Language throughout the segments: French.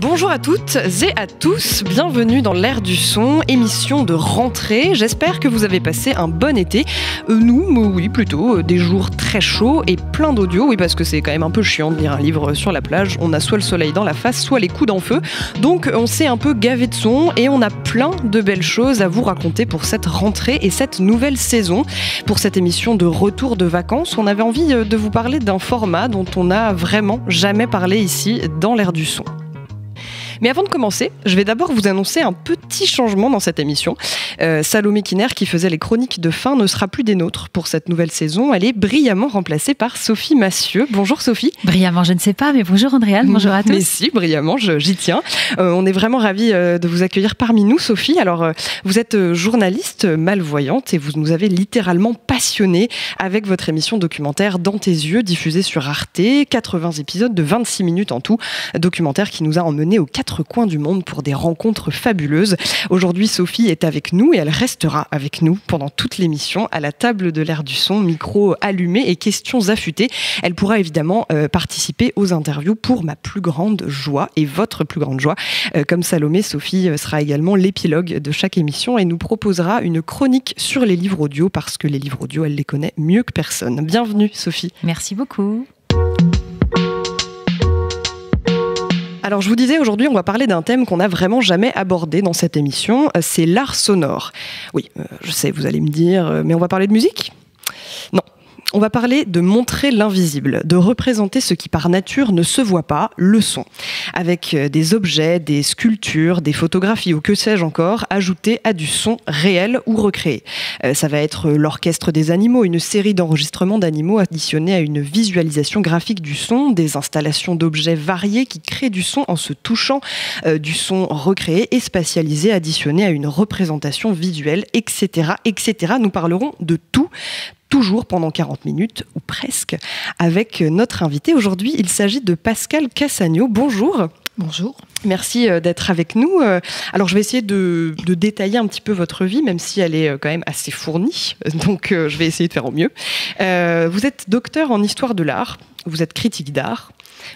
Bonjour à toutes et à tous, bienvenue dans l'Air du son, émission de rentrée. J'espère que vous avez passé un bon été. Nous, oui, plutôt, des jours très chauds et plein d'audio. Oui, parce que c'est quand même un peu chiant de lire un livre sur la plage. On a soit le soleil dans la face, soit les coudes en feu. Donc on s'est un peu gavé de son et on a plein de belles choses à vous raconter pour cette rentrée et cette nouvelle saison. Pour cette émission de retour de vacances, on avait envie de vous parler d'un format dont on n'a vraiment jamais parlé ici dans l'Air du son. Mais avant de commencer, je vais d'abord vous annoncer un petit changement dans cette émission. Salomé Kiner, qui faisait les chroniques de fin, ne sera plus des nôtres pour cette nouvelle saison. Elle est brillamment remplacée par Sophie Massieu. Bonjour Sophie. Brillamment, je ne sais pas, mais bonjour Andréane, bonjour à tous. Mais si, brillamment, j'y tiens. On est vraiment ravis de vous accueillir parmi nous, Sophie. Alors, vous êtes journaliste malvoyante et vous nous avez littéralement passionnée avec votre émission documentaire Dans tes yeux, diffusée sur Arte. 80 épisodes de 26 minutes en tout. Documentaire qui nous a emmenés aux quatre coins du monde pour des rencontres fabuleuses. Aujourd'hui, Sophie est avec nous et elle restera avec nous pendant toute l'émission à la table de l'Air du son, micro allumé et questions affûtées. Elle pourra évidemment participer aux interviews pour ma plus grande joie et votre plus grande joie. Comme Salomé, Sophie sera également l'épilogue de chaque émission et nous proposera une chronique sur les livres audio parce que les livres audio, elle les connaît mieux que personne. Bienvenue Sophie. Merci beaucoup. Alors je vous disais, aujourd'hui on va parler d'un thème qu'on n'a vraiment jamais abordé dans cette émission, c'est l'art sonore. Oui, je sais, vous allez me dire, mais on va parler de musique ? Non. On va parler de montrer l'invisible, de représenter ce qui par nature ne se voit pas, le son. Avec des objets, des sculptures, des photographies ou que sais-je encore, ajoutés à du son réel ou recréé. Ça va être l'orchestre des animaux, une série d'enregistrements d'animaux additionnés à une visualisation graphique du son, des installations d'objets variés qui créent du son en se touchant, du son recréé et spatialisé additionné à une représentation visuelle, etc., etc. Nous parlerons de tout. Toujours pendant 40 minutes, ou presque, avec notre invité. Aujourd'hui, il s'agit de Pascale Cassagno. Bonjour. Bonjour. Merci d'être avec nous. Alors, je vais essayer de détailler un petit peu votre vie, même si elle est quand même assez fournie. Donc, je vais essayer de faire au mieux. Vous êtes docteur en histoire de l'art. Vous êtes critique d'art.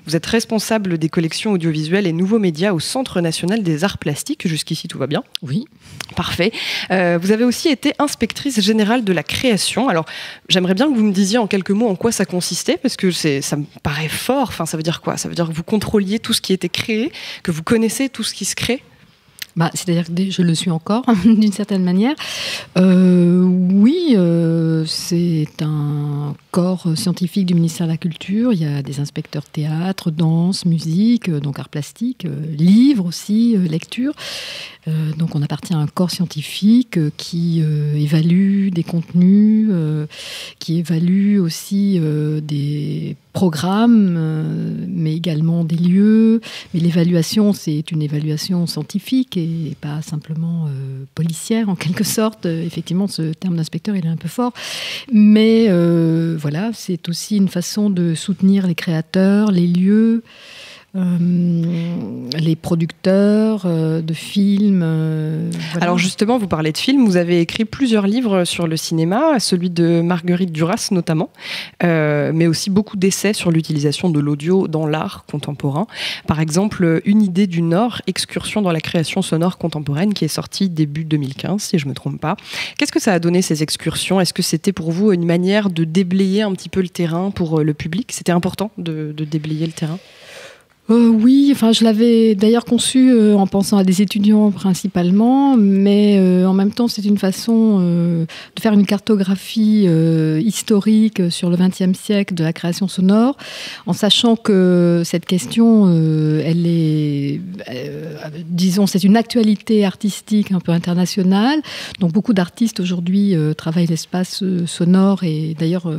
Vous êtes responsable des collections audiovisuelles et nouveaux médias au Centre national des arts plastiques. Jusqu'ici, tout va bien ? Oui. Parfait. Vous avez aussi été inspectrice générale de la création. Alors, j'aimerais bien que vous me disiez en quelques mots en quoi ça consistait, parce que ça me paraît fort. Enfin, ça veut dire quoi ? Ça veut dire que vous contrôliez tout ce qui était créé, que vous connaissez tout ce qui se crée ? C'est-à-dire que je le suis encore, d'une certaine manière. Oui, c'est un corps scientifique du ministère de la Culture. Il y a des inspecteurs théâtre, danse, musique, donc art plastique, livres aussi, lecture. Donc on appartient à un corps scientifique qui évalue des contenus, qui évalue aussi des programmes, mais également des lieux. Mais l'évaluation, c'est une évaluation scientifique et pas simplement policière en quelque sorte. Effectivement, ce terme d'inspecteur, il est un peu fort. Mais voilà, c'est aussi une façon de soutenir les créateurs, les lieux, les producteurs de films. Voilà. Alors justement, vous parlez de films, vous avez écrit plusieurs livres sur le cinéma, celui de Marguerite Duras notamment, mais aussi beaucoup d'essais sur l'utilisation de l'audio dans l'art contemporain. Par exemple, Une idée du Nord, excursion dans la création sonore contemporaine, qui est sortie début 2015, si je ne me trompe pas. Qu'est-ce que ça a donné ces excursions ? Est-ce que c'était pour vous une manière de déblayer un petit peu le terrain pour le public ? C'était important de déblayer le terrain ? Oui, enfin, je l'avais d'ailleurs conçu en pensant à des étudiants principalement, mais en même temps, c'est une façon de faire une cartographie historique sur le XXe siècle de la création sonore, en sachant que cette question, elle est, disons, c'est une actualité artistique un peu internationale. Donc, beaucoup d'artistes aujourd'hui travaillent l'espace sonore et d'ailleurs,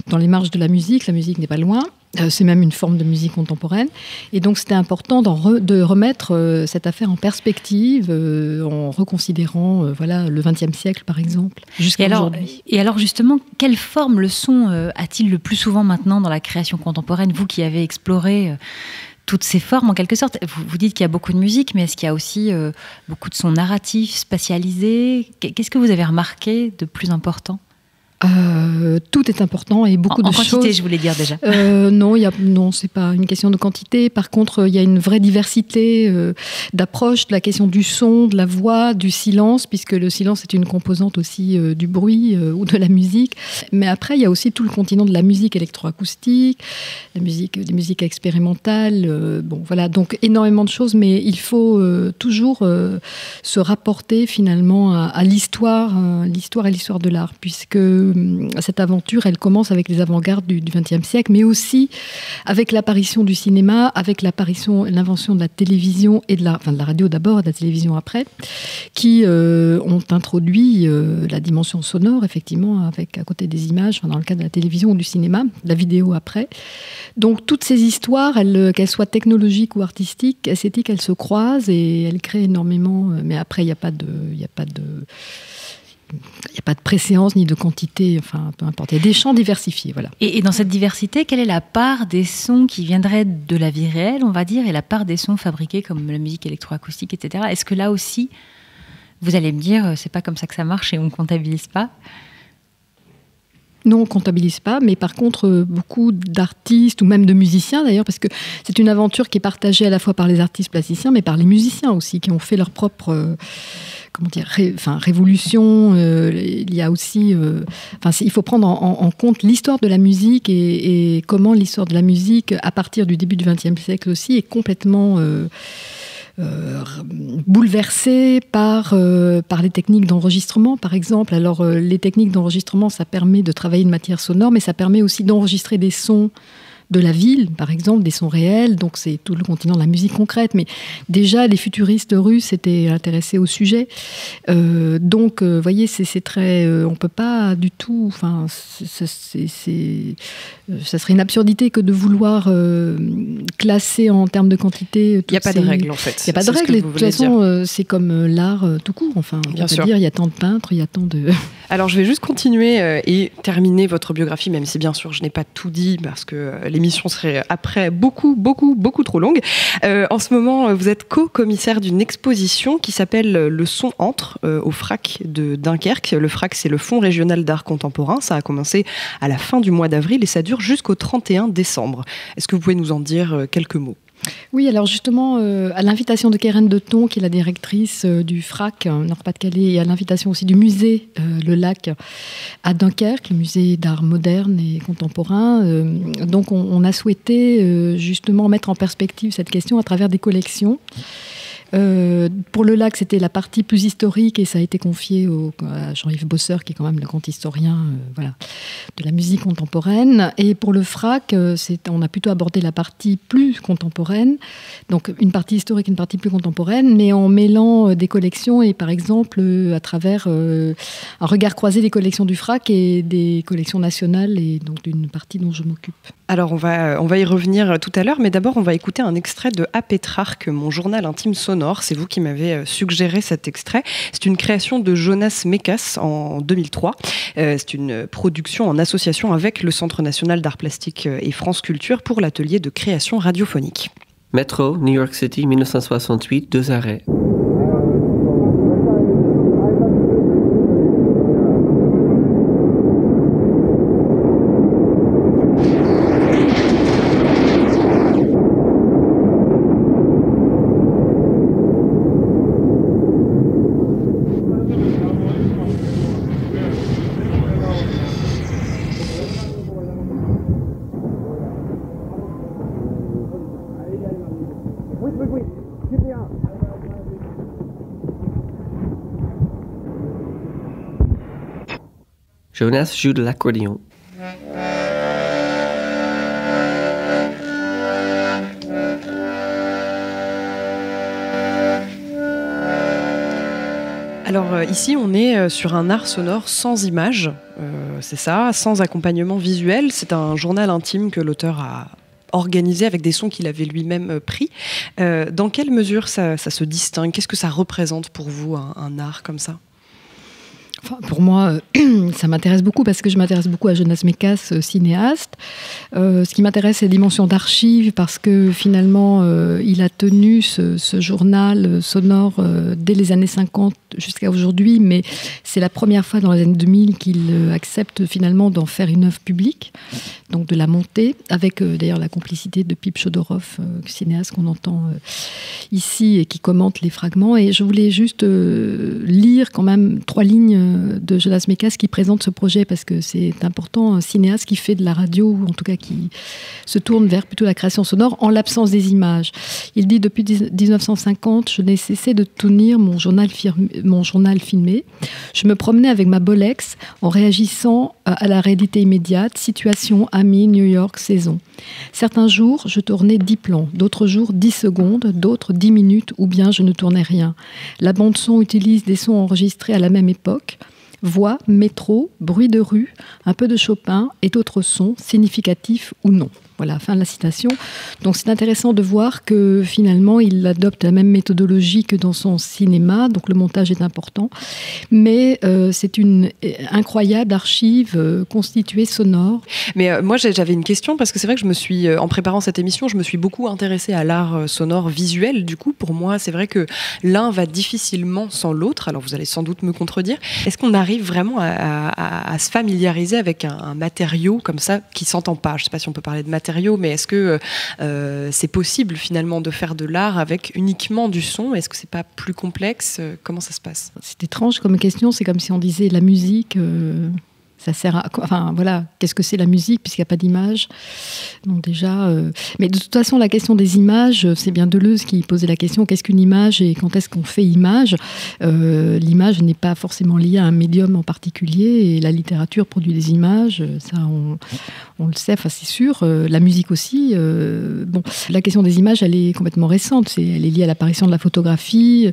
dans les marges de la musique n'est pas loin. C'est même une forme de musique contemporaine. Et donc, c'était important de remettre cette affaire en perspective en reconsidérant voilà, le XXe siècle, par exemple, jusqu'à aujourd'hui. Et alors, justement, quelle forme le son a-t-il le plus souvent maintenant dans la création contemporaine ? Vous qui avez exploré toutes ces formes, en quelque sorte. Vous dites qu'il y a beaucoup de musique, mais est-ce qu'il y a aussi beaucoup de sons narratifs, spatialisés ? Qu'est-ce que vous avez remarqué de plus important ? Tout est important et beaucoup de choses. En quantité, je voulais dire déjà. Non, c'est pas une question de quantité. Par contre, il y a une vraie diversité d'approche de la question du son, de la voix, du silence, puisque le silence est une composante aussi du bruit ou de la musique. Mais après, il y a aussi tout le continent de la musique électroacoustique, des musiques expérimentales. Voilà, donc énormément de choses, mais il faut toujours se rapporter finalement à l'histoire et l'histoire de l'art, puisque cette aventure, elle commence avec les avant-gardes du XXe siècle, mais aussi avec l'apparition du cinéma, avec l'invention de la télévision et de la radio d'abord et de la télévision après, qui ont introduit la dimension sonore, effectivement, à côté des images, dans le cas de la télévision ou du cinéma, de la vidéo après. Donc toutes ces histoires, qu'elles soient technologiques ou artistiques, esthétiques, elles se croisent et elles créent énormément. Mais après, il n'y a pas de préséance ni de quantité, enfin peu importe. Il y a des champs diversifiés, voilà. Et dans cette diversité, quelle est la part des sons qui viendraient de la vie réelle, on va dire, et la part des sons fabriqués comme la musique électroacoustique, etc. Est-ce que là aussi, vous allez me dire, c'est pas comme ça que ça marche et on comptabilise pas? Non, on ne comptabilise pas, mais par contre, beaucoup d'artistes, ou même de musiciens d'ailleurs, parce que c'est une aventure qui est partagée à la fois par les artistes plasticiens, mais par les musiciens aussi, qui ont fait leur propre révolution. Il y a aussi... il faut prendre en compte l'histoire de la musique et comment l'histoire de la musique, à partir du début du XXe siècle aussi, est complètement... bouleversé par les techniques d'enregistrement, par exemple. Alors, les techniques d'enregistrement, ça permet de travailler une matière sonore, mais ça permet aussi d'enregistrer des sons de la ville, par exemple, des sons réels. Donc, c'est tout le continent de la musique concrète. Mais déjà, les futuristes russes étaient intéressés au sujet. Donc, vous voyez, c'est très... on ne peut pas du tout... Enfin, ça serait une absurdité que de vouloir classer en termes de quantité. Il n'y a pas de règle, en fait. Il n'y a pas de règle. De toute façon, c'est comme l'art tout court. Enfin, on peut dire, il y a tant de peintres, il y a tant de... Alors, je vais juste continuer et terminer votre biographie, même si, bien sûr, je n'ai pas tout dit, parce que l'émission serait après beaucoup trop longue. En ce moment, vous êtes co-commissaire d'une exposition qui s'appelle Le Son Entre au FRAC de Dunkerque. Le FRAC, c'est le Fonds régional d'art contemporain. Ça a commencé à la fin du mois d'avril et ça dure jusqu'au 31 décembre. Est-ce que vous pouvez nous en dire quelques mots ? Oui, alors justement, à l'invitation de Keren Deton, qui est la directrice du FRAC Nord-Pas-de-Calais, et à l'invitation aussi du musée Le Lac à Dunkerque, le musée d'art moderne et contemporain, donc on a souhaité justement mettre en perspective cette question à travers des collections. Pour le Lac, c'était la partie plus historique et ça a été confié à Jean-Yves Bosseur, qui est quand même le grand historien de la musique contemporaine. Et pour le FRAC, on a plutôt abordé la partie plus contemporaine, donc une partie historique, une partie plus contemporaine, mais en mêlant des collections et par exemple à travers un regard croisé des collections du FRAC et des collections nationales et donc d'une partie dont je m'occupe. Alors on va y revenir tout à l'heure, mais d'abord on va écouter un extrait de À Pétrarque, mon journal intime sonore. C'est vous qui m'avez suggéré cet extrait. C'est une création de Jonas Mekas en 2003. C'est une production en association avec le Centre national d'art plastique et France Culture pour l'atelier de création radiophonique. Métro, New York City, 1968, 2 arrêts. Jonas joue de l'accordéon. Alors ici, on est sur un art sonore sans images, c'est ça, sans accompagnement visuel. C'est un journal intime que l'auteur a organisé avec des sons qu'il avait lui-même pris. Dans quelle mesure ça se distingue ? Qu'est-ce que ça représente pour vous, un art comme ça ? Enfin, pour moi, ça m'intéresse beaucoup parce que je m'intéresse beaucoup à Jonas Mekas, cinéaste. Ce qui m'intéresse, c'est la dimension d'archives parce que finalement, il a tenu ce journal sonore dès les années 50 jusqu'à aujourd'hui, mais c'est la première fois dans les années 2000 qu'il accepte finalement d'en faire une œuvre publique, donc de la monter, avec d'ailleurs la complicité de Pip Chodorov, cinéaste qu'on entend ici et qui commente les fragments. Et je voulais juste lire quand même 3 lignes de Jonas Mekas qui présente ce projet parce que c'est important, un cinéaste qui fait de la radio, ou en tout cas qui se tourne vers plutôt la création sonore en l'absence des images. Il dit: depuis 1950, je n'ai cessé de tenir mon journal filmé. Je me promenais avec ma Bolex en réagissant à la réalité immédiate, situation, amis, New York, saison. Certains jours, je tournais 10 plans, d'autres jours 10 secondes, d'autres 10 minutes, ou bien je ne tournais rien. La bande-son utilise des sons enregistrés à la même époque. Voix, métro, bruit de rue, un peu de Chopin et d'autres sons, significatifs ou non. Voilà, fin de la citation. Donc c'est intéressant de voir que finalement il adopte la même méthodologie que dans son cinéma, donc le montage est important, mais c'est une incroyable archive constituée sonore. Mais moi j'avais une question parce que c'est vrai que je me suis, en préparant cette émission, je me suis beaucoup intéressée à l'art sonore visuel. Du coup, pour moi, c'est vrai que l'un va difficilement sans l'autre. Alors vous allez sans doute me contredire. Est-ce qu'on arrive vraiment à se familiariser avec un matériau comme ça qui s'entend pas? Je ne sais pas si on peut parler de matériau, mais est-ce que c'est possible finalement de faire de l'art avec uniquement du son? Est-ce que c'est pas plus complexe? Comment ça se passe? C'est étrange comme question, c'est comme si on disait la musique... ça sert à... Enfin, voilà, qu'est-ce que c'est la musique puisqu'il n'y a pas d'image? Donc déjà... Mais de toute façon, la question des images, c'est bien Deleuze qui posait la question, qu'est-ce qu'une image et quand est-ce qu'on fait image? L'image n'est pas forcément liée à un médium en particulier et la littérature produit des images, ça on le sait, enfin, c'est sûr. La musique aussi. Bon, la question des images, elle est complètement récente. Elle est liée à l'apparition de la photographie,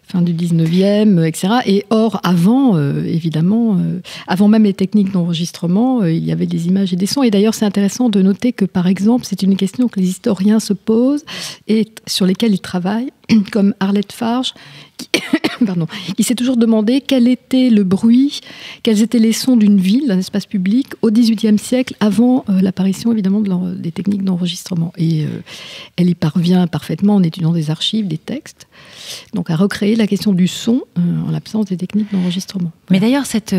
fin du 19e, etc. Et or, avant, évidemment, avant même les techniques d'enregistrement, il y avait des images et des sons. Et d'ailleurs, c'est intéressant de noter que, par exemple, c'est une question que les historiens se posent et sur lesquels ils travaillent, comme Arlette Farge, qui s'est toujours demandé quel était le bruit, quels étaient les sons d'une ville, d'un espace public, au XVIIIe siècle, avant l'apparition, évidemment, des techniques d'enregistrement. Et elle y parvient parfaitement en étudiant des archives, des textes, donc à recréer la question du son en l'absence des techniques d'enregistrement. Mais d'ailleurs, cette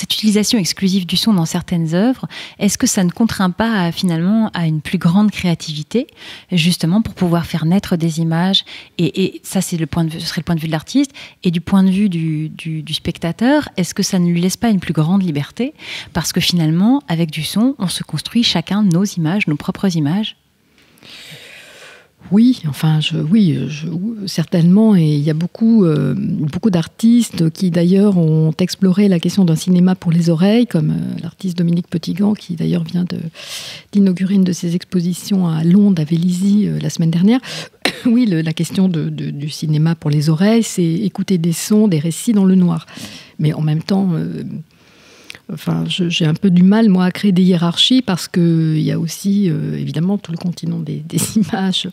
utilisation exclusive du son dans certaines œuvres, est-ce que ça ne contraint pas finalement à une plus grande créativité, justement pour pouvoir faire naître des images? Et ça, ce serait le point de vue de l'artiste. Et du point de vue du spectateur, est-ce que ça ne lui laisse pas une plus grande liberté? Parce que finalement, avec du son, on se construit chacun nos images, nos propres images. Oui, enfin, certainement. Et il y a beaucoup d'artistes qui, d'ailleurs, ont exploré la question d'un cinéma pour les oreilles, comme l'artiste Dominique Petitgan, qui, d'ailleurs, vient d'inaugurer une de ses expositions à Londres, à Vélizy, la semaine dernière. Oui, la question du cinéma pour les oreilles, c'est écouter des sons, des récits dans le noir. Mais en même temps... j'ai un peu du mal, moi, à créer des hiérarchies parce qu'il y a aussi, évidemment, tout le continent des images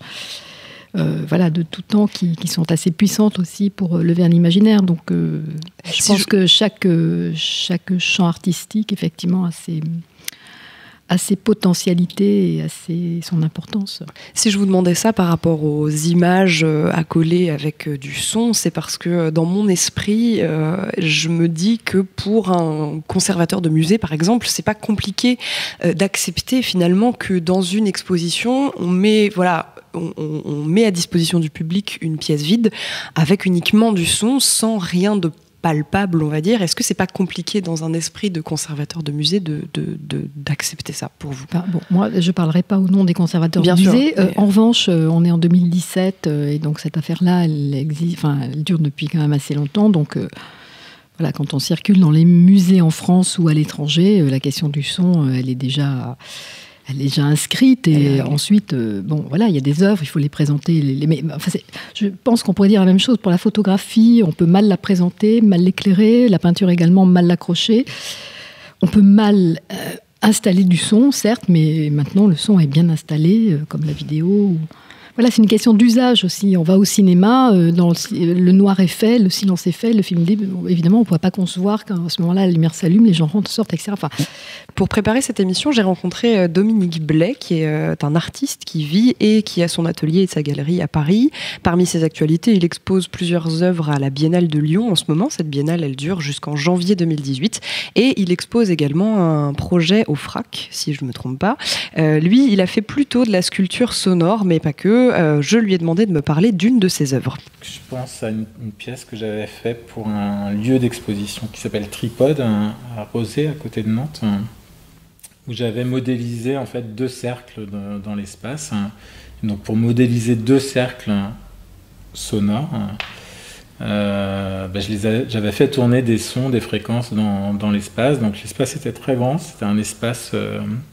de tout temps qui sont assez puissantes aussi pour lever un imaginaire. Donc, je pense que chaque champ artistique, effectivement, a ses potentialités et a son importance. Si je vous demandais ça par rapport aux images à coller avec du son, c'est parce que dans mon esprit, je me dis que pour un conservateur de musée, par exemple, c'est pas compliqué d'accepter finalement que dans une exposition, on met à disposition du public une pièce vide avec uniquement du son, sans rien de palpable, on va dire. Est-ce que c'est pas compliqué dans un esprit de conservateur de musée d'accepter ça pour vous? Moi, je parlerai pas au nom des conservateurs de musée. En revanche, on est en 2017 et donc cette affaire-là, elle dure depuis quand même assez longtemps. Donc quand on circule dans les musées en France ou à l'étranger, la question du son, elle est déjà inscrite et ensuite, il y a des œuvres, il faut les présenter. Je pense qu'on pourrait dire la même chose pour la photographie. On peut mal la présenter, mal l'éclairer, la peinture également mal l'accrocher. On peut mal installer du son, certes, mais maintenant le son est bien installé, comme la vidéo. Voilà, c'est une question d'usage aussi. On va au cinéma, le noir est fait, le silence est fait, le film libre. Évidemment, on ne pourrait pas concevoir qu'à ce moment-là, la lumière s'allume, les gens rentrent, sortent, etc. Enfin, pour préparer cette émission, j'ai rencontré Dominique Blais, qui est un artiste qui vit et qui a son atelier et sa galerie à Paris. Parmi ses actualités, il expose plusieurs œuvres à la Biennale de Lyon en ce moment. Cette biennale, elle dure jusqu'en janvier 2018. Et il expose également un projet au FRAC, si je ne me trompe pas. Lui, il a fait plutôt de la sculpture sonore, mais pas que. Je lui ai demandé de me parler d'une de ses œuvres. Je pense à une pièce que j'avais faite pour un lieu d'exposition qui s'appelle Tripode, à Rosé, à côté de Nantes, où j'avais modélisé en fait 2 cercles dans l'espace. Donc pour modéliser 2 cercles sonores, j'avais fait tourner des sons, des fréquences dans l'espace. Donc l'espace était très grand, c'était un espace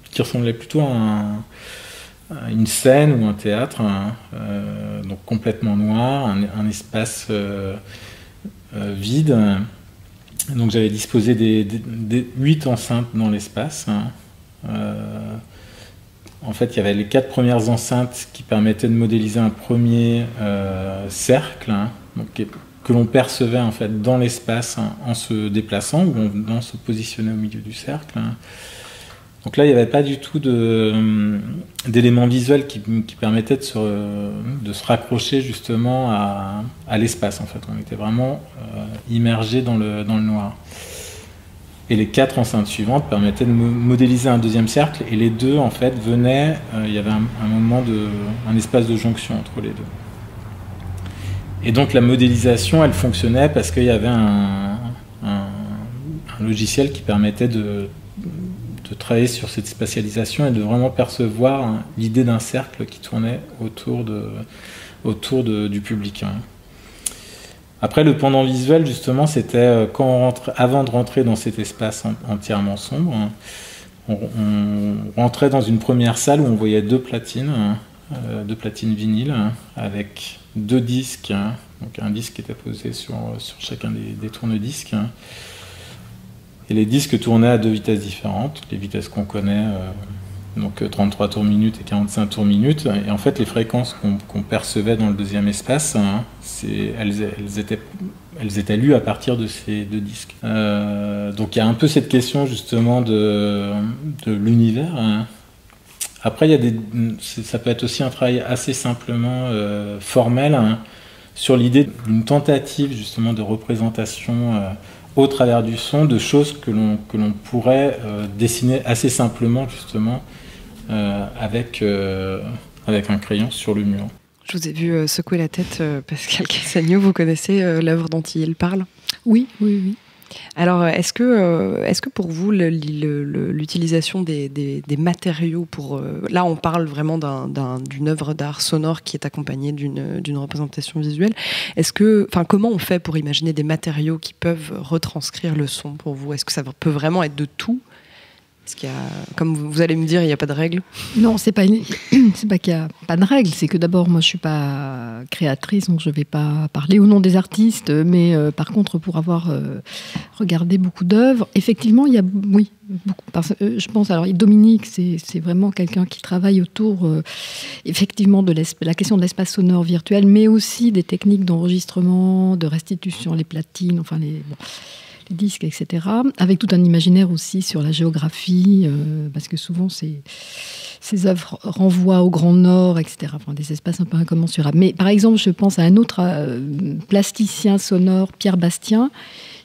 qui ressemblait plutôt à une scène ou un théâtre, donc complètement noir, un espace vide. Donc j'avais disposé des 8 enceintes dans l'espace. En fait, il y avait les 4 premières enceintes qui permettaient de modéliser un premier cercle, donc, que l'on percevait en fait dans l'espace en se déplaçant ou en se positionnant au milieu du cercle. Donc là, il n'y avait pas du tout d'éléments visuels qui permettaient de se raccrocher justement à l'espace. En fait, on était vraiment immergé dans le noir. Et les 4 enceintes suivantes permettaient de modéliser un deuxième cercle. Et les 2, en fait, venaient. Il y avait un moment un espace de jonction entre les 2. Et donc la modélisation, elle fonctionnait parce qu'il y avait un logiciel qui permettait de travailler sur cette spatialisation et de vraiment percevoir l'idée d'un cercle qui tournait autour du public. Après, le pendant visuel, justement, c'était avant de rentrer dans cet espace entièrement sombre, on rentrait dans une première salle où on voyait 2 platines vinyles, avec 2 disques, donc un disque qui était posé sur chacun des tourne-disques. Et les disques tournaient à 2 vitesses différentes, les vitesses qu'on connaît, donc 33 tours minute et 45 tours minute. Et en fait, les fréquences qu'on percevait dans le deuxième espace, elles étaient lues à partir de ces 2 disques. Donc il y a un peu cette question justement de l'univers. Après, ça peut être aussi un travail assez simplement formel sur l'idée d'une tentative justement de représentation au travers du son, de choses que l'on pourrait dessiner assez simplement justement avec un crayon sur le mur. Je vous ai vu secouer la tête, Pascal Cassagno, vous connaissez l'œuvre dont il parle ? Oui. Alors, est-ce que pour vous, l'utilisation des matériaux là, on parle vraiment d'une œuvre d'art sonore qui est accompagnée d'une représentation visuelle. Comment on fait pour imaginer des matériaux qui peuvent retranscrire le son pour vous ? Est-ce que ça peut vraiment être de tout ? Est-ce qu'il y a, comme vous allez me dire, il n'y a pas de règle ? Non, c'est pas qu'il n'y a pas de règle. C'est que d'abord, moi, je suis pas créatrice, donc je vais pas parler au nom des artistes. Mais par contre, pour avoir regardé beaucoup d'œuvres, effectivement, il y a beaucoup. Je pense, alors Dominique, c'est vraiment quelqu'un qui travaille autour, effectivement, de la question de l'espace sonore virtuel, mais aussi des techniques d'enregistrement, de restitution, les platines, enfin les disques, etc. Avec tout un imaginaire aussi sur la géographie, parce que souvent ces œuvres renvoient au Grand Nord, etc. Enfin, des espaces un peu incommensurables. Mais par exemple, je pense à un autre plasticien sonore, Pierre Bastien,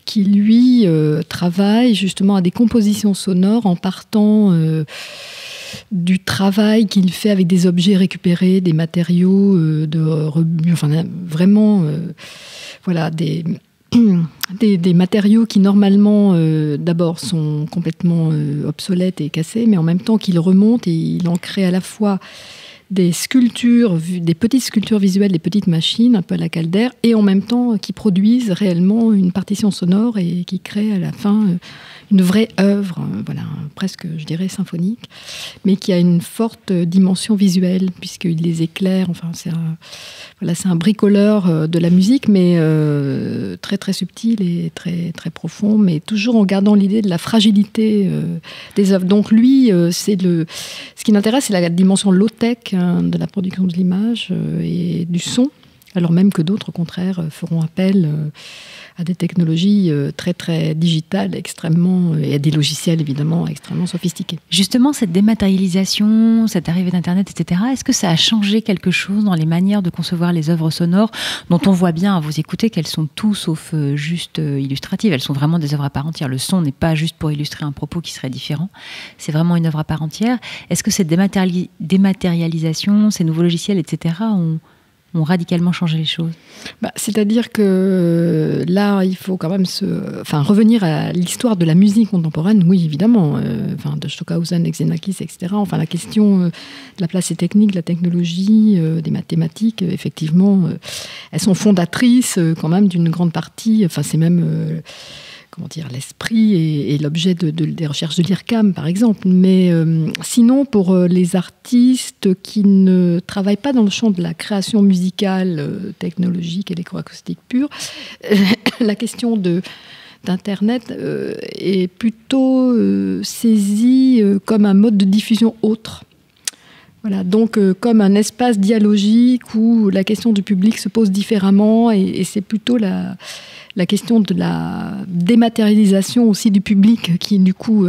qui lui travaille justement à des compositions sonores en partant du travail qu'il fait avec des objets récupérés, des matériaux voilà, des matériaux qui normalement d'abord sont complètement obsolètes et cassés, mais en même temps qu'il remonte et il en crée à la fois des sculptures, des petites sculptures visuelles, des petites machines un peu à la Calder, et en même temps qui produisent réellement une partition sonore et qui créent à la fin une vraie œuvre, presque, je dirais, symphonique, mais qui a une forte dimension visuelle, puisqu'il les éclaire. Enfin, c'est un bricoleur de la musique, mais très, très subtil et très, très profond, mais toujours en gardant l'idée de la fragilité des œuvres. Donc lui, ce qui l'intéresse, c'est la dimension low-tech, de la production de l'image et du son, alors même que d'autres, au contraire, feront appel à des technologies très très digitales, et à des logiciels évidemment extrêmement sophistiqués. Justement, cette dématérialisation, cette arrivée d'Internet, etc., est-ce que ça a changé quelque chose dans les manières de concevoir les œuvres sonores, dont on voit bien à vous écouter qu'elles sont tout sauf juste illustratives, elles sont vraiment des œuvres à part entière. Le son n'est pas juste pour illustrer un propos qui serait différent, c'est vraiment une œuvre à part entière. Est-ce que cette dématérialisation, ces nouveaux logiciels, etc., ont radicalement changé les choses? C'est-à-dire que là, il faut quand même revenir à l'histoire de la musique contemporaine, oui, évidemment, de Stockhausen, Xenakis, etc. Enfin, la question de la place des techniques, de la technologie, des mathématiques, effectivement, elles sont fondatrices quand même d'une grande partie, c'est même... l'esprit et l'objet des recherches de l'IRCAM, par exemple. Mais sinon, pour les artistes qui ne travaillent pas dans le champ de la création musicale, technologique, électroacoustique pure, la question d'Internet est plutôt saisie comme un mode de diffusion autre. Voilà, donc comme un espace dialogique où la question du public se pose différemment et c'est plutôt la question de la dématérialisation aussi du public qui, du coup,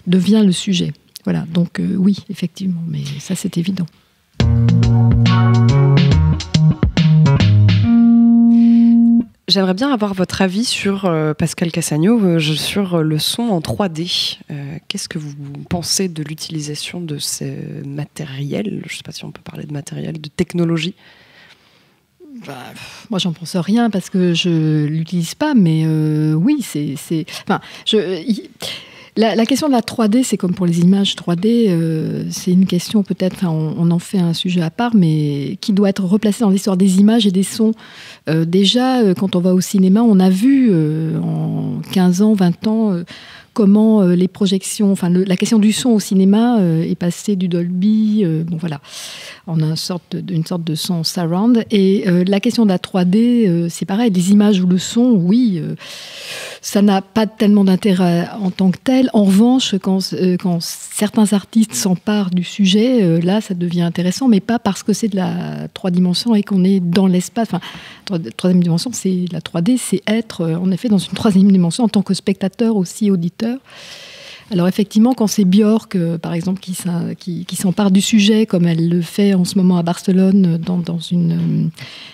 devient le sujet. Voilà, donc oui, effectivement, mais ça, c'est évident. J'aimerais bien avoir votre avis sur, Pascal Cassagno, sur le son en 3D. Qu'est-ce que vous pensez de l'utilisation de ces matériels? Je ne sais pas si on peut parler de matériel, de technologie. Moi, j'en pense rien parce que je ne l'utilise pas, mais oui, la question de la 3D, c'est comme pour les images 3D, c'est une question peut-être, on en fait un sujet à part, mais qui doit être replacé dans l'histoire des images et des sons. Déjà, quand on va au cinéma, on a vu en 15 ans, 20 ans... comment les projections, la question du son au cinéma est passée du Dolby, on a une sorte de son surround. Et la question de la 3D, c'est pareil, les images ou le son, oui, ça n'a pas tellement d'intérêt en tant que tel. En revanche, quand certains artistes s'emparent du sujet, là, ça devient intéressant, mais pas parce que c'est de la 3 dimensions et qu'on est dans l'espace. Troisième dimension, c'est la 3D, c'est être en effet dans une 3e dimension en tant que spectateur aussi, auditeur. Alors effectivement, quand c'est Björk, par exemple, qui s'empare du sujet, comme elle le fait en ce moment à Barcelone, dans une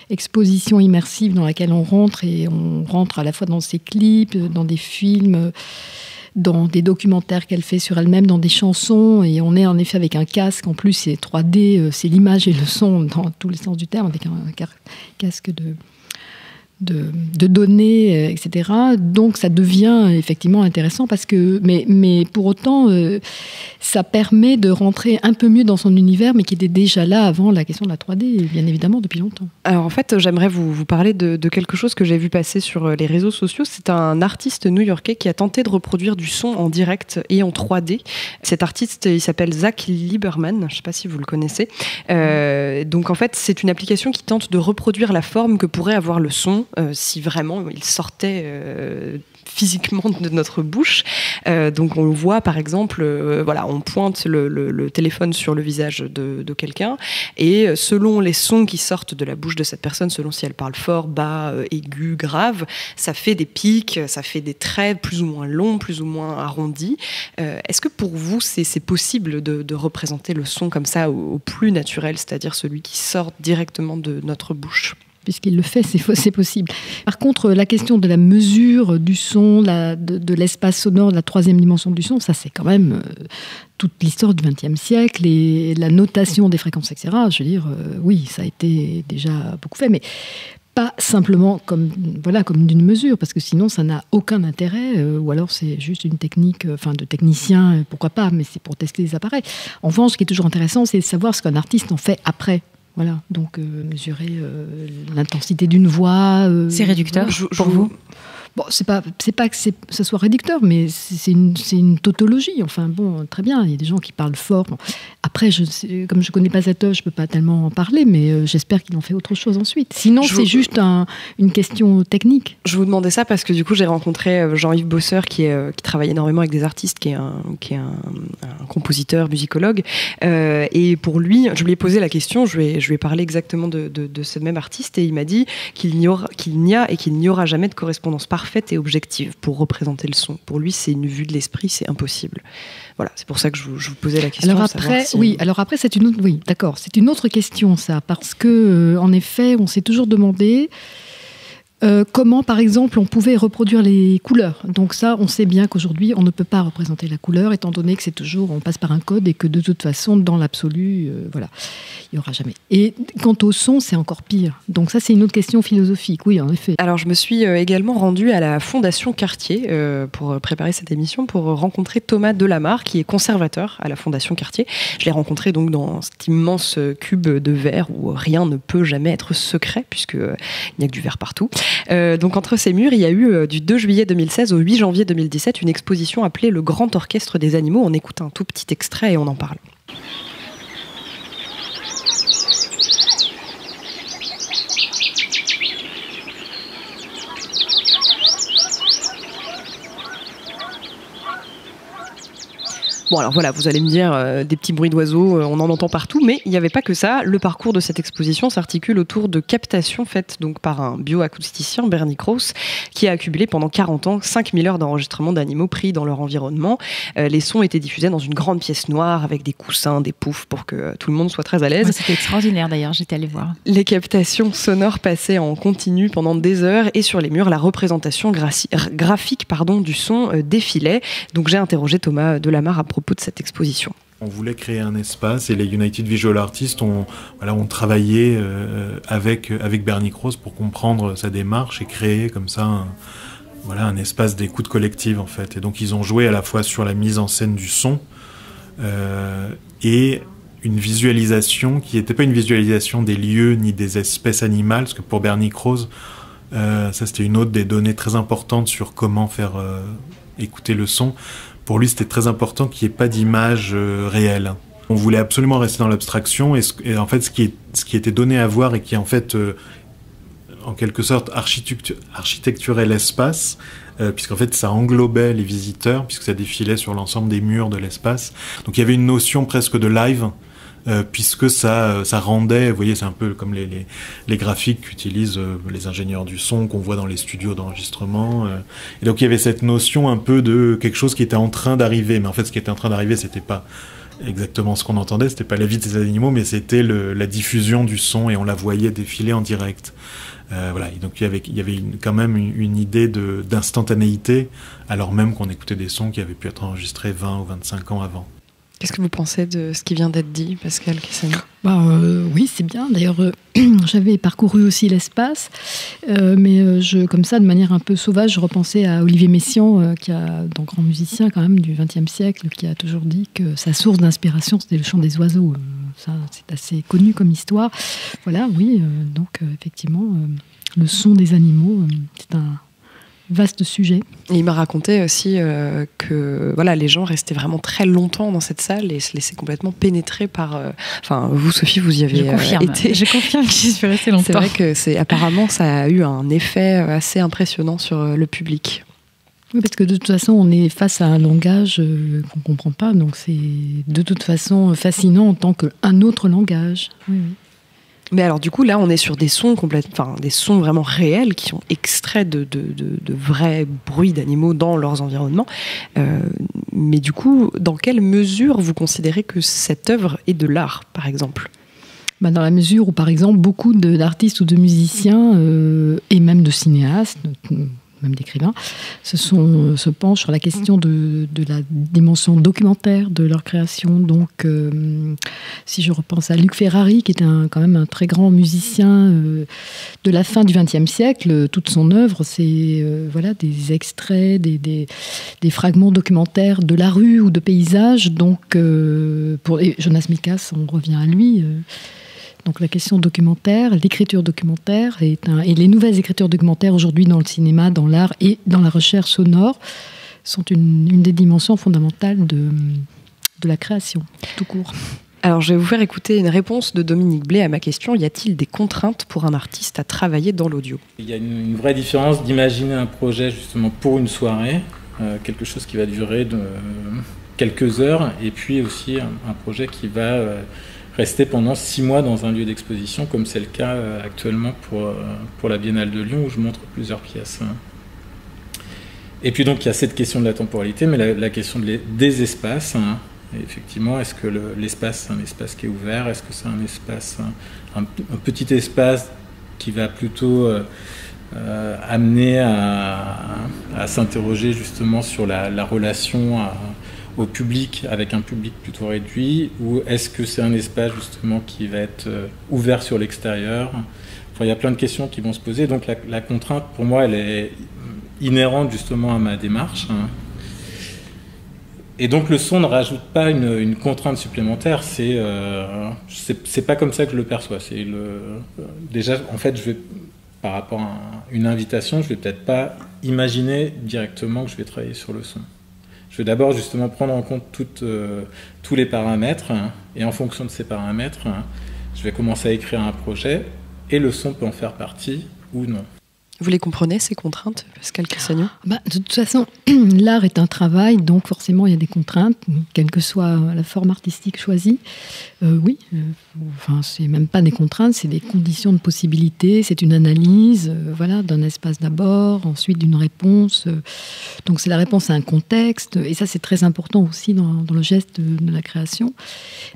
exposition immersive dans laquelle on rentre, et on rentre à la fois dans ses clips, dans des films, dans des documentaires qu'elle fait sur elle-même, dans des chansons, et on est en effet avec un casque, en plus c'est 3D, c'est l'image et le son dans tous les sens du terme, avec un casque de données, etc. Donc ça devient effectivement intéressant parce que, mais pour autant, ça permet de rentrer un peu mieux dans son univers, mais qui était déjà là avant la question de la 3D, bien évidemment, depuis longtemps. Alors en fait, j'aimerais vous parler de quelque chose que j'ai vu passer sur les réseaux sociaux. C'est un artiste new-yorkais qui a tenté de reproduire du son en direct et en 3D. Cet artiste, il s'appelle Zach Lieberman, je ne sais pas si vous le connaissez. Donc en fait, c'est une application qui tente de reproduire la forme que pourrait avoir le son si vraiment il sortait physiquement de notre bouche. Donc on le voit par exemple, on pointe le téléphone sur le visage de quelqu'un et selon les sons qui sortent de la bouche de cette personne, selon si elle parle fort, bas, aigu, grave, ça fait des pics, ça fait des traits plus ou moins longs, plus ou moins arrondis. Est-ce que pour vous c'est possible de représenter le son comme ça au plus naturel, c'est-à-dire celui qui sort directement de notre bouche ? Puisqu'il le fait, c'est possible. Par contre, la question de la mesure du son, de l'espace sonore, de la 3e dimension du son, ça c'est quand même toute l'histoire du XXe siècle et la notation des fréquences, etc. Je veux dire, oui, ça a été déjà beaucoup fait, mais pas simplement comme d'une mesure, parce que sinon ça n'a aucun intérêt, ou alors c'est juste une technique, de technicien, pourquoi pas, mais c'est pour tester les appareils. En revanche, ce qui est toujours intéressant, c'est de savoir ce qu'un artiste en fait après. Voilà, donc mesurer l'intensité d'une voix. C'est réducteur pour vous ? Bon, c'est pas que ça soit réducteur, mais c'est une tautologie. Enfin bon, très bien, il y a des gens qui parlent fort. Bon. Après, comme je connais pas cette œuvre, je peux pas tellement en parler, mais j'espère qu'il en fait autre chose ensuite. Sinon, c'est juste une question technique. Je vous demandais ça parce que du coup, j'ai rencontré Jean-Yves Bosseur qui travaille énormément avec des artistes, qui est un compositeur, musicologue. Et pour lui, je lui ai posé la question, je lui ai parlé exactement de ce même artiste, et il m'a dit qu'il n'y a et qu'il n'y aura jamais de correspondance parfaite et objective pour représenter le son. Pour lui, c'est une vue de l'esprit, c'est impossible. Voilà, c'est pour ça que je vous posais la question. Alors après, c'est une autre, oui, d'accord, c'est une autre question, ça, parce que en effet, on s'est toujours demandé comment, par exemple, on pouvait reproduire les couleurs. Donc ça, on sait bien qu'aujourd'hui, on ne peut pas représenter la couleur, étant donné que c'est toujours, on passe par un code et que de toute façon, dans l'absolu, voilà, il n'y aura jamais. Et quant au son, c'est encore pire. Donc ça, c'est une autre question philosophique, oui, en effet. Alors, je me suis également rendue à la Fondation Cartier pour préparer cette émission, pour rencontrer Thomas Delamarre, qui est conservateur à la Fondation Cartier. Je l'ai rencontré donc dans cet immense cube de verre où rien ne peut jamais être secret, puisqu'il n'y a que du verre partout. Donc entre ces murs, il y a eu du 2 juillet 2016 au 8 janvier 2017 une exposition appelée Le Grand Orchestre des Animaux. On écoute un tout petit extrait et on en parle. Bon, alors voilà, vous allez me dire, des petits bruits d'oiseaux, on en entend partout, mais il n'y avait pas que ça. Le parcours de cette exposition s'articule autour de captations faites donc par un bioacousticien, Bernie Krause, qui a accumulé pendant 40 ans 5000 heures d'enregistrement d'animaux pris dans leur environnement. Les sons étaient diffusés dans une grande pièce noire avec des coussins, des poufs pour que tout le monde soit très à l'aise. Ouais, c'était extraordinaire d'ailleurs, j'étais allée voir. Les captations sonores passaient en continu pendant des heures et sur les murs, la représentation graphique du son défilait. Donc j'ai interrogé Thomas Delamarre à propos de cette exposition. On voulait créer un espace et les United Visual Artists ont travaillé avec Bernie Krause pour comprendre sa démarche et créer comme ça un espace d'écoute collective en fait. Et donc ils ont joué à la fois sur la mise en scène du son et une visualisation qui n'était pas une visualisation des lieux ni des espèces animales, parce que pour Bernie Krause, ça c'était une autre des données très importantes sur comment faire écouter le son. Pour lui, c'était très important qu'il n'y ait pas d'image réelle. On voulait absolument rester dans l'abstraction et en fait, ce qui était donné à voir et qui en fait, en quelque sorte, architecturait l'espace, puisqu'en fait, ça englobait les visiteurs, puisque ça défilait sur l'ensemble des murs de l'espace. Donc, il y avait une notion presque de live, puisque ça rendait, vous voyez, c'est un peu comme les graphiques qu'utilisent les ingénieurs du son qu'on voit dans les studios d'enregistrement. Et donc il y avait cette notion un peu de quelque chose qui était en train d'arriver, mais en fait ce qui était en train d'arriver, c'était pas exactement ce qu'on entendait, c'était pas la vie de ces animaux, mais c'était la diffusion du son et on la voyait défiler en direct. Voilà, et donc il y avait quand même une idée d'instantanéité, alors même qu'on écoutait des sons qui avaient pu être enregistrés 20 ou 25 ans avant. Qu'est-ce que vous pensez de ce qui vient d'être dit, Pascal Kessani ? Oui, c'est bien. D'ailleurs, j'avais parcouru aussi l'espace, mais comme ça, de manière un peu sauvage, je repensais à Olivier Messiaen, qui a, donc grand musicien quand même du XXe siècle, qui a toujours dit que sa source d'inspiration, c'était le chant des oiseaux. Ça, c'est assez connu comme histoire. Voilà, oui. Donc, effectivement, le son des animaux, c'est un vaste sujet. Et il m'a raconté aussi que voilà, les gens restaient vraiment très longtemps dans cette salle et se laissaient complètement pénétrer par... vous, Sophie, vous y avez été. Je confirme que j'y suis restée longtemps. C'est vrai que apparemment, ça a eu un effet assez impressionnant sur le public. Oui, parce que de toute façon, on est face à un langage qu'on ne comprend pas, donc c'est de toute façon fascinant en tant qu'un autre langage. Oui, oui. Mais alors du coup là on est sur des sons des sons vraiment réels qui sont extraits de vrais bruits d'animaux dans leurs environnements. Mais du coup, dans quelle mesure vous considérez que cette œuvre est de l'art, par exemple ? Dans la mesure où, par exemple, beaucoup d'artistes ou de musiciens et même de cinéastes, même d'écrivains, se penchent sur la question de la dimension documentaire de leur création. Donc, si je repense à Luc Ferrari, qui était quand même un très grand musicien de la fin du XXe siècle, toute son œuvre, c'est des extraits, des fragments documentaires de la rue ou de paysages. Donc, pour Jonas Mekas, on revient à lui. Donc la question documentaire, l'écriture documentaire, et les nouvelles écritures documentaires aujourd'hui dans le cinéma, dans l'art et dans la recherche sonore sont une des dimensions fondamentales de la création, tout court. Alors, je vais vous faire écouter une réponse de Dominique Blé à ma question. Y a-t-il des contraintes pour un artiste à travailler dans l'audio ? Il y a une vraie différence d'imaginer un projet justement pour une soirée, quelque chose qui va durer quelques heures, et puis aussi un projet qui va rester pendant 6 mois dans un lieu d'exposition, comme c'est le cas actuellement pour la Biennale de Lyon, où je montre plusieurs pièces. Et puis donc il y a cette question de la temporalité, mais la question des espaces. Et effectivement, est-ce que l'espace, c'est un espace qui est ouvert? Est-ce que c'est un espace, un petit espace qui va plutôt amener à s'interroger justement sur la relation au public, avec un public plutôt réduit? Ou est-ce que c'est un espace justement qui va être ouvert sur l'extérieur? Enfin, il y a plein de questions qui vont se poser. Donc la contrainte, pour moi, elle est inhérente justement à ma démarche. Et donc le son ne rajoute pas une contrainte supplémentaire. C'est pas comme ça que je le perçois. Déjà, en fait, par rapport à une invitation, je vais peut-être pas imaginer directement que je vais travailler sur le son. Je vais d'abord justement prendre en compte tous les paramètres, et en fonction de ces paramètres, je vais commencer à écrire un projet, et le son peut en faire partie ou non. Vous les comprenez, ces contraintes, Pascale Cassagnon ? De toute façon, l'art est un travail, donc forcément il y a des contraintes, quelle que soit la forme artistique choisie. Oui, c'est même pas des contraintes, c'est des conditions de possibilité, c'est une analyse d'un espace d'abord, ensuite d'une réponse. Donc c'est la réponse à un contexte, et ça c'est très important aussi dans le geste de la création.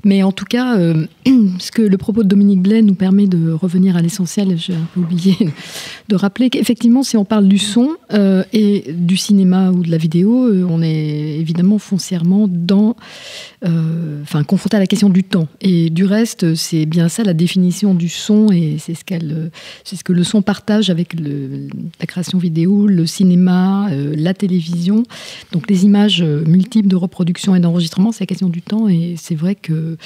Mais en tout cas, ce que le propos de Dominique Blé nous permet de revenir à l'essentiel, j'ai un peu oublié de rappeler qu'effectivement, si on parle du son et du cinéma ou de la vidéo, on est évidemment foncièrement confronté à la question du temps. Et du reste, c'est bien ça la définition du son, et c'est ce que le son partage avec la création vidéo, le cinéma, la télévision. Donc les images multiples de reproduction et d'enregistrement, c'est la question du temps, et c'est vrai que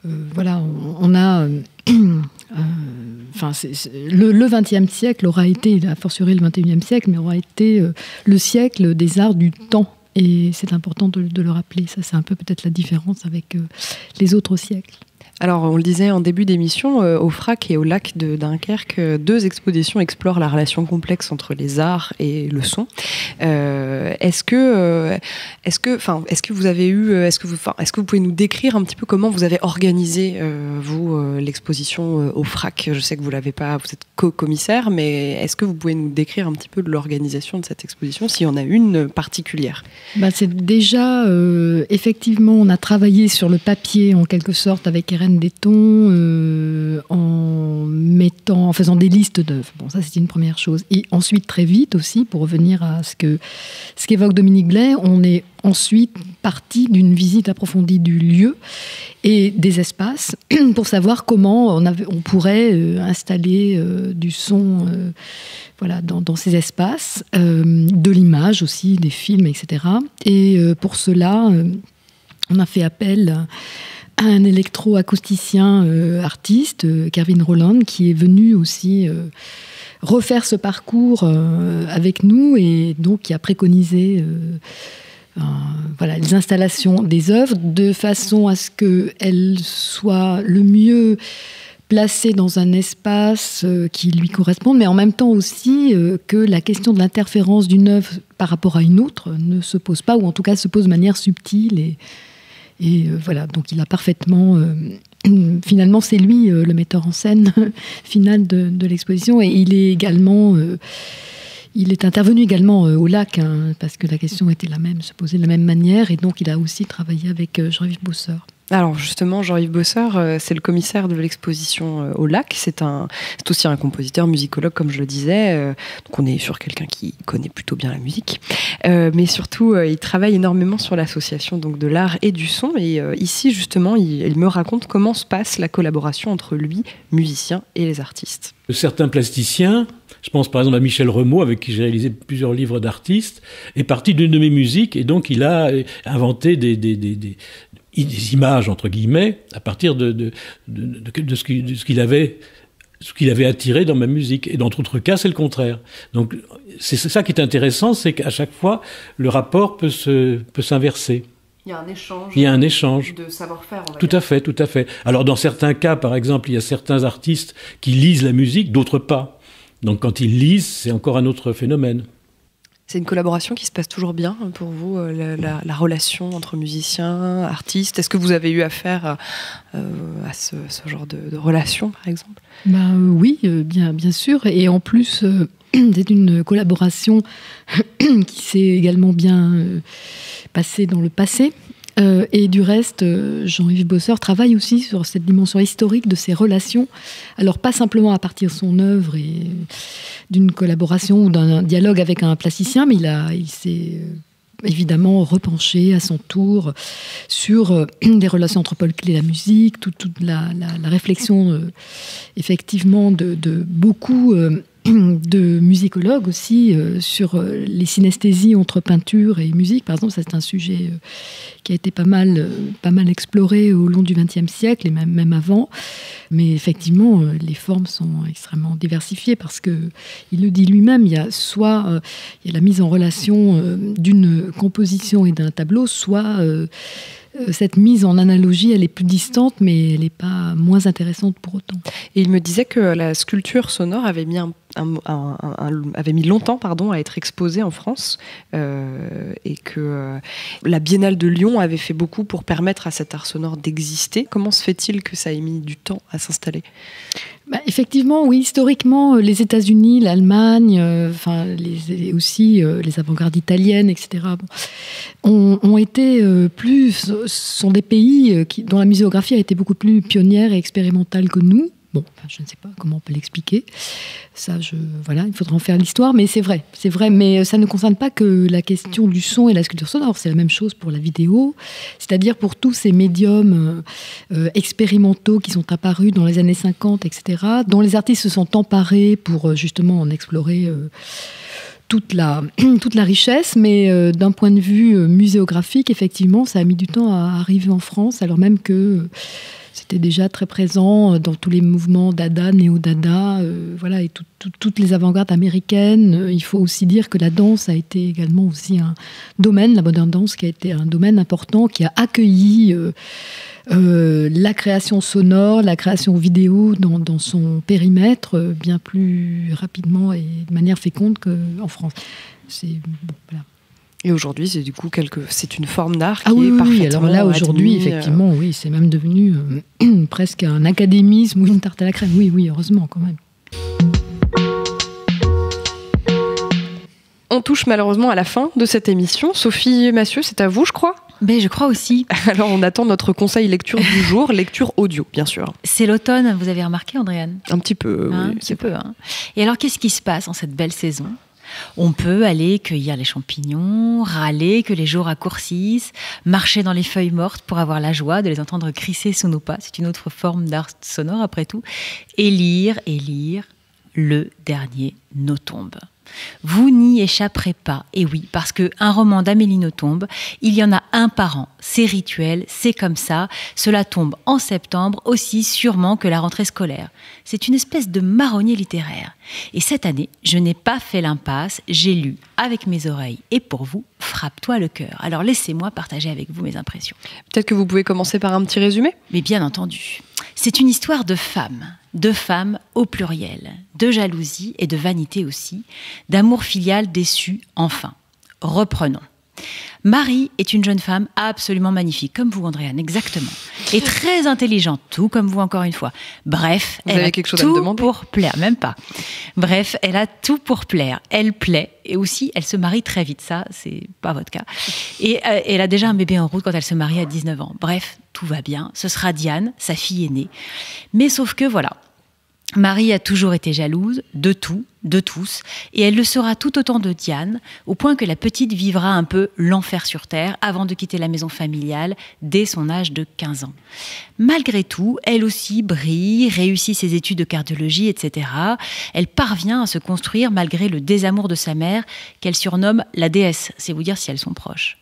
on a... le XXe siècle aura été, a fortiori le XXIe siècle, mais aura été le siècle des arts du temps. Et c'est important de le rappeler. Ça, c'est un peu peut-être la différence avec les autres siècles. Alors, on le disait en début d'émission, au FRAC et au Lac de Dunkerque, 2 expositions explorent la relation complexe entre les arts et le son. Est-ce que vous pouvez nous décrire un petit peu comment vous avez organisé l'exposition au FRAC? Je sais que vous l'avez pas, vous êtes co-commissaire, mais est-ce que vous pouvez nous décrire un petit peu l'organisation de cette exposition, s'il y en a une particulière? C'est déjà effectivement, on a travaillé sur le papier en quelque sorte avec Irène Detton, en faisant des listes d'œuvres. Bon, ça, c'est une première chose. Et ensuite, très vite aussi, pour revenir à ce qu'évoque Dominique Blé, on est ensuite parti d'une visite approfondie du lieu et des espaces pour savoir comment on pourrait installer du son dans ces espaces, de l'image aussi, des films, etc. Et pour cela, on a fait appel un électro-acousticien artiste, Kervin Roland, qui est venu aussi refaire ce parcours avec nous, et donc qui a préconisé les installations des œuvres de façon à ce qu'elles soient le mieux placées dans un espace qui lui corresponde, mais en même temps aussi que la question de l'interférence d'une œuvre par rapport à une autre ne se pose pas, ou en tout cas se pose de manière subtile. Et donc il a parfaitement... finalement, c'est lui le metteur en scène final de l'exposition. Et il est également... il est intervenu également au Lac, parce que la question était la même, se posait de la même manière. Et donc il a aussi travaillé avec Jean-Yves Bosseur. Alors justement, Jean-Yves Bosseur, c'est le commissaire de l'exposition au Lac. C'est aussi un compositeur, musicologue, comme je le disais. Donc on est sur quelqu'un qui connaît plutôt bien la musique. Mais surtout, il travaille énormément sur l'association donc de l'art et du son. Et ici, justement, il me raconte comment se passe la collaboration entre lui, musicien, et les artistes. Certains plasticiens, je pense par exemple à Michel Remeau, avec qui j'ai réalisé plusieurs livres d'artistes, est parti d'une de mes musiques, et donc il a inventé images, entre guillemets, à partir de ce qu'il avait attiré dans ma musique. Et dans d'autres cas, c'est le contraire. Donc, c'est ça qui est intéressant, c'est qu'à chaque fois, le rapport peut s'inverser. Il y a un échange de savoir-faire. Tout à fait, tout à fait. Alors, dans certains cas, par exemple, il y a certains artistes qui lisent la musique, d'autres pas. Donc, quand ils lisent, c'est encore un autre phénomène. C'est une collaboration qui se passe toujours bien pour vous, la relation entre musiciens, artistes. Est-ce que vous avez eu affaire à ce genre de relation, par exemple ? Oui, bien sûr. Et en plus, c'est une collaboration qui s'est également bien passée dans le passé. Et du reste, Jean-Yves Bosseur travaille aussi sur cette dimension historique de ces relations. Alors, pas simplement à partir de son œuvre et d'une collaboration ou d'un dialogue avec un plasticien, mais il s'est évidemment repenché à son tour sur des relations entre Paul Klee et la musique, toute la réflexion, effectivement, de beaucoup de musicologues aussi sur les synesthésies entre peinture et musique. Par exemple, ça c'est un sujet qui a été pas mal exploré au long du XXe siècle et même avant. Mais effectivement, les formes sont extrêmement diversifiées parce que il le dit lui-même. Il y a soit il y a la mise en relation d'une composition et d'un tableau, soit cette mise en analogie, elle est plus distante, mais elle n'est pas moins intéressante pour autant. Et il me disait que la sculpture sonore avait mis avait mis longtemps à être exposée en France et que la Biennale de Lyon avait fait beaucoup pour permettre à cet art sonore d'exister. Comment se fait-il que ça ait mis du temps à s'installer ? Effectivement, oui, historiquement, les États-Unis, l'Allemagne, aussi les avant-gardes italiennes, etc., ont été sont des pays dont la muséographie a été beaucoup plus pionnière et expérimentale que nous. Je ne sais pas comment on peut l'expliquer. Ça, il faudra en faire l'histoire, mais c'est vrai. Mais ça ne concerne pas que la question du son et la sculpture sonore. C'est la même chose pour la vidéo, c'est-à-dire pour tous ces médiums expérimentaux qui sont apparus dans les années 50, etc., dont les artistes se sont emparés pour justement en explorer toute la richesse, mais d'un point de vue muséographique, effectivement, ça a mis du temps à arriver en France, alors même que c'était déjà très présent dans tous les mouvements Dada, Néo-Dada, et toutes les avant-gardes américaines. Il faut aussi dire que la danse a été également aussi un domaine, la modern dance, qui a été un domaine important, qui a accueilli la création sonore, la création vidéo dans son périmètre bien plus rapidement et de manière féconde qu'en France. Et aujourd'hui, c'est du coup c'est une forme d'art qui est parfaitement alors là, aujourd'hui, effectivement, oui, c'est même devenu presque un académisme ou une tarte à la crème. Oui, heureusement, quand même. On touche malheureusement à la fin de cette émission. Sophie Massieu, c'est à vous, je crois ? Je crois aussi. Alors, on attend notre conseil lecture du jour, lecture audio, bien sûr. C'est l'automne, vous avez remarqué, Andréane ? Un petit peu, oui. Un petit peu. Et alors, qu'est-ce qui se passe en cette belle saison ? On peut aller cueillir les champignons, râler que les jours raccourcissent, marcher dans les feuilles mortes pour avoir la joie de les entendre crisser sous nos pas. C'est une autre forme d'art sonore, après tout. Et lire le dernier Nothomb. Vous n'y échapperez pas, et oui, parce qu'un roman d'Amélie Nothomb, il y en a un par an, c'est rituel, c'est comme ça, cela tombe en septembre aussi sûrement que la rentrée scolaire. C'est une espèce de marronnier littéraire. Et cette année, je n'ai pas fait l'impasse, j'ai lu avec mes oreilles, et pour vous, Frappe-toi le cœur. Alors laissez-moi partager avec vous mes impressions. Peut-être que vous pouvez commencer par un petit résumé ? Mais bien entendu, c'est une histoire de femmes au pluriel, de jalousie et de vanité aussi, d'amour filial déçu enfin. Reprenons. Marie est une jeune femme absolument magnifique, comme vous, Andréane, exactement. Et très intelligente, tout comme vous, encore une fois. Bref, elle a quelque chose à me demander ? Pour plaire, même pas. Bref, elle a tout pour plaire. Elle plaît, et aussi, elle se marie très vite, ça, c'est pas votre cas. Et elle a déjà un bébé en route quand elle se marie à 19 ans. Bref, tout va bien. Ce sera Diane, sa fille aînée. Mais sauf que, voilà, Marie a toujours été jalouse de tout, de tous, et elle le sera tout autant de Diane, au point que la petite vivra un peu l'enfer sur terre avant de quitter la maison familiale dès son âge de 15 ans. Malgré tout, elle aussi brille, réussit ses études de cardiologie, etc. Elle parvient à se construire malgré le désamour de sa mère, qu'elle surnomme la déesse, c'est vous dire si elles sont proches.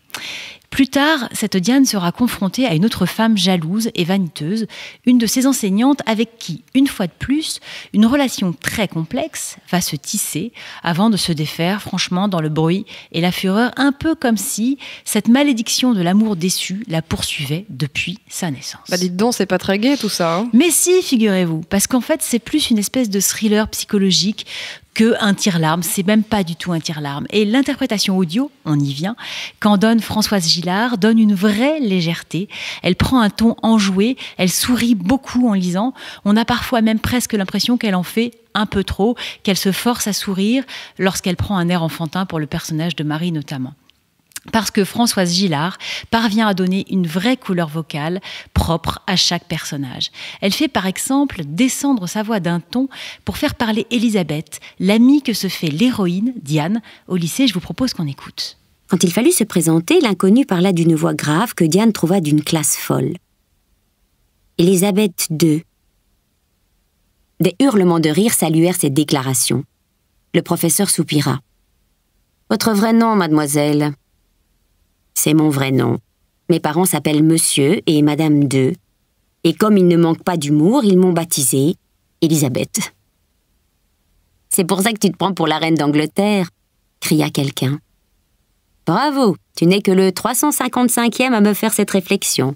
Plus tard, cette Diane sera confrontée à une autre femme jalouse et vaniteuse, une de ses enseignantes avec qui, une fois de plus, une relation très complexe va se tisser avant de se défaire franchement dans le bruit et la fureur, un peu comme si cette malédiction de l'amour déçu la poursuivait depuis sa naissance. Bah dites donc, c'est pas très gai tout ça. Hein. Mais si, figurez-vous, parce qu'en fait, c'est plus une espèce de thriller psychologique qu'un tire-larme, c'est même pas du tout un tire-larme. Et l'interprétation audio, on y vient, qu'en donne Françoise Gillard, donne une vraie légèreté. Elle prend un ton enjoué, elle sourit beaucoup en lisant. On a parfois même presque l'impression qu'elle en fait un peu trop, qu'elle se force à sourire lorsqu'elle prend un air enfantin pour le personnage de Marie notamment. Parce que Françoise Gillard parvient à donner une vraie couleur vocale propre à chaque personnage. Elle fait par exemple descendre sa voix d'un ton pour faire parler Elisabeth, l'amie que se fait l'héroïne, Diane, au lycée. Je vous propose qu'on écoute. Quand il fallut se présenter, l'inconnu parla d'une voix grave que Diane trouva d'une classe folle. Elisabeth II. Des hurlements de rire saluèrent cette déclaration. Le professeur soupira. « Votre vrai nom, mademoiselle ?» C'est mon vrai nom. Mes parents s'appellent Monsieur et Madame II. Et comme ils ne manquent pas d'humour, ils m'ont baptisée Elisabeth. « C'est pour ça que tu te prends pour la reine d'Angleterre » cria quelqu'un. « Bravo, tu n'es que le 355e à me faire cette réflexion »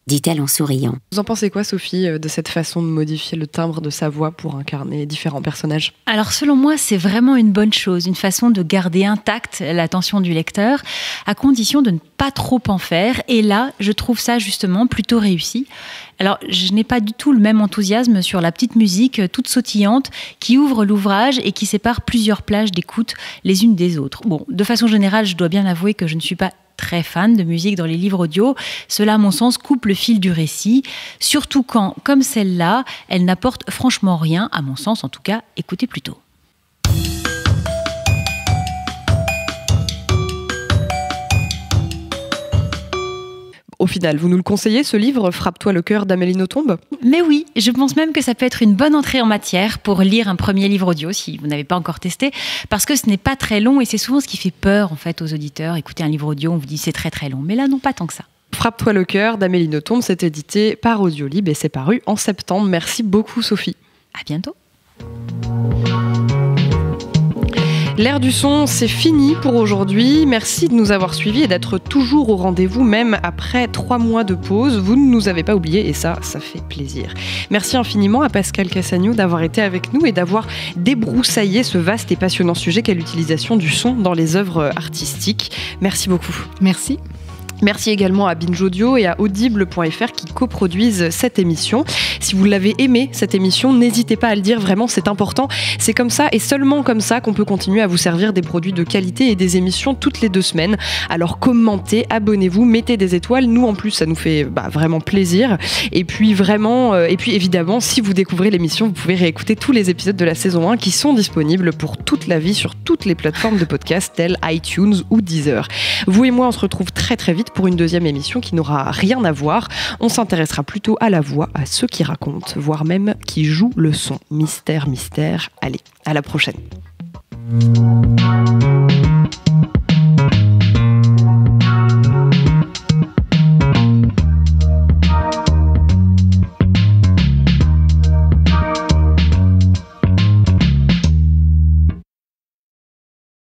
dit-elle en souriant. Vous en pensez quoi, Sophie, de cette façon de modifier le timbre de sa voix pour incarner différents personnages ? Alors selon moi, c'est vraiment une bonne chose, une façon de garder intacte l'attention du lecteur, à condition de ne pas trop en faire. Et là, je trouve ça justement plutôt réussi. Alors, je n'ai pas du tout le même enthousiasme sur la petite musique toute sautillante qui ouvre l'ouvrage et qui sépare plusieurs plages d'écoute les unes des autres. Bon, de façon générale, je dois bien avouer que je ne suis pas très fan de musique dans les livres audio. Cela, à mon sens, coupe le fil du récit, surtout quand, comme celle-là, elle n'apporte franchement rien, à mon sens en tout cas. Écoutez plutôt. Au final, vous nous le conseillez, ce livre, Frappe-toi le cœur d'Amélie Nothomb ? Mais oui, je pense même que ça peut être une bonne entrée en matière pour lire un premier livre audio, si vous n'avez pas encore testé, parce que ce n'est pas très long et c'est souvent ce qui fait peur en fait aux auditeurs. Écoutez un livre audio, on vous dit c'est très très long, mais là non, pas tant que ça. Frappe-toi le cœur d'Amélie Nothomb, c'est édité par Audiolib et c'est paru en septembre. Merci beaucoup, Sophie. À bientôt. L'Air du son, c'est fini pour aujourd'hui. Merci de nous avoir suivis et d'être toujours au rendez-vous, même après 3 mois de pause. Vous ne nous avez pas oubliés et ça fait plaisir. Merci infiniment à Pascal Cassagno d'avoir été avec nous et d'avoir débroussaillé ce vaste et passionnant sujet qu'est l'utilisation du son dans les œuvres artistiques. Merci beaucoup. Merci. Merci également à Binge Audio et à Audible.fr qui coproduisent cette émission. Si vous l'avez aimé, cette émission, n'hésitez pas à le dire, vraiment c'est important. C'est comme ça et seulement comme ça qu'on peut continuer à vous servir des produits de qualité et des émissions toutes les 2 semaines. Alors commentez, abonnez-vous, mettez des étoiles. Nous en plus, ça nous fait vraiment plaisir. Et puis évidemment, si vous découvrez l'émission, vous pouvez réécouter tous les épisodes de la saison 1 qui sont disponibles pour toute la vie sur toutes les plateformes de podcast telles iTunes ou Deezer. Vous et moi, on se retrouve très très vite pour une 2e émission qui n'aura rien à voir. On s'intéressera plutôt à la voix, à ceux qui racontent, voire même qui jouent le son. Mystère, mystère. Allez, à la prochaine.